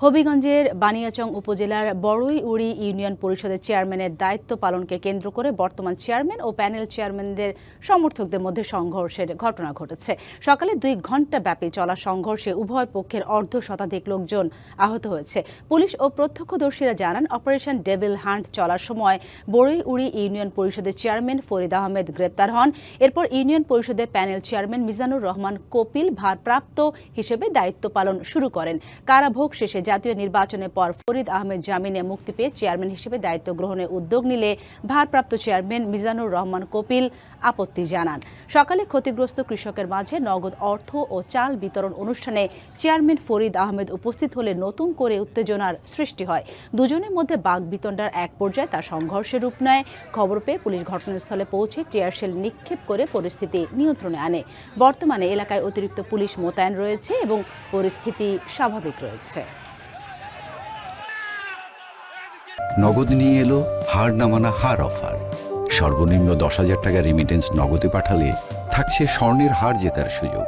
হবিগঞ্জের বানিয়াচং উপজেলার বড়ইউড়ি ইউনিয়ন পরিষদের চেয়ারম্যানের দায়িত্ব পালনকে কেন্দ্র করে বর্তমান চেয়ারম্যান ও প্যানেল চেয়ারম্যানদের সমর্থকদের মধ্যে সংঘর্ষের ঘটনা ঘটেছে। সকালে 2 ঘণ্টা ব্যাপী চলা সংঘর্ষে উভয় পক্ষের অর্ধশতাধিক লোকজন আহত হয়েছে। পুলিশ ও প্রত্যক্ষদর্শীরা জানান, অপারেশন ডেভিল হান্ট চলার সময় বড়ইউড়ি ইউনিয়ন পরিষদের চেয়ারম্যান ফরিদ আহমেদ গ্রেপ্তার হন। এরপর ইউনিয়ন পরিষদের প্যানেল চেয়ারম্যান মিজানুর রহমান কপিল ভারপ্রাপ্ত হিসেবে দায়িত্ব পালন শুরু করেন। কারাভোগ শেষে জাতীয় নির্বাচনের পর ফরিদ আহমেদ জামিনে মুক্তি পেয়ে চেয়ারম্যান হিসেবে দায়িত্ব গ্রহণের উদ্যোগ নিলে ভারপ্রাপ্ত চেয়ারম্যান মিজানুর রহমান কপিল আপত্তি জানান। সকালে ক্ষতিগ্রস্ত কৃষকের মাঝে নগদ অর্থ ও চাল বিতরণ অনুষ্ঠানে চেয়ারম্যান ফরিদ আহমেদ উপস্থিত হলে নতুন করে উত্তেজনার সৃষ্টি হয়। দুজনের মধ্যে বাকবিতণ্ডার এক পর্যায়ে তা সংঘর্ষের রূপ নেয়। খবর পেয়ে পুলিশ ঘটনাস্থলে পৌঁছে টিয়ারশেল নিক্ষেপ করে পরিস্থিতি নিয়ন্ত্রণে আনে। বর্তমানে এলাকায় অতিরিক্ত পুলিশ মোতায়েন রয়েছে এবং পরিস্থিতি স্বাভাবিক রয়েছে। নগদ নিয়ে এলো হার না মানা হার অফার। সর্বনিম্ন 10,000 টাকা রেমিটেন্স নগদে পাঠালে থাকছে স্বর্ণের হার জেতার সুযোগ।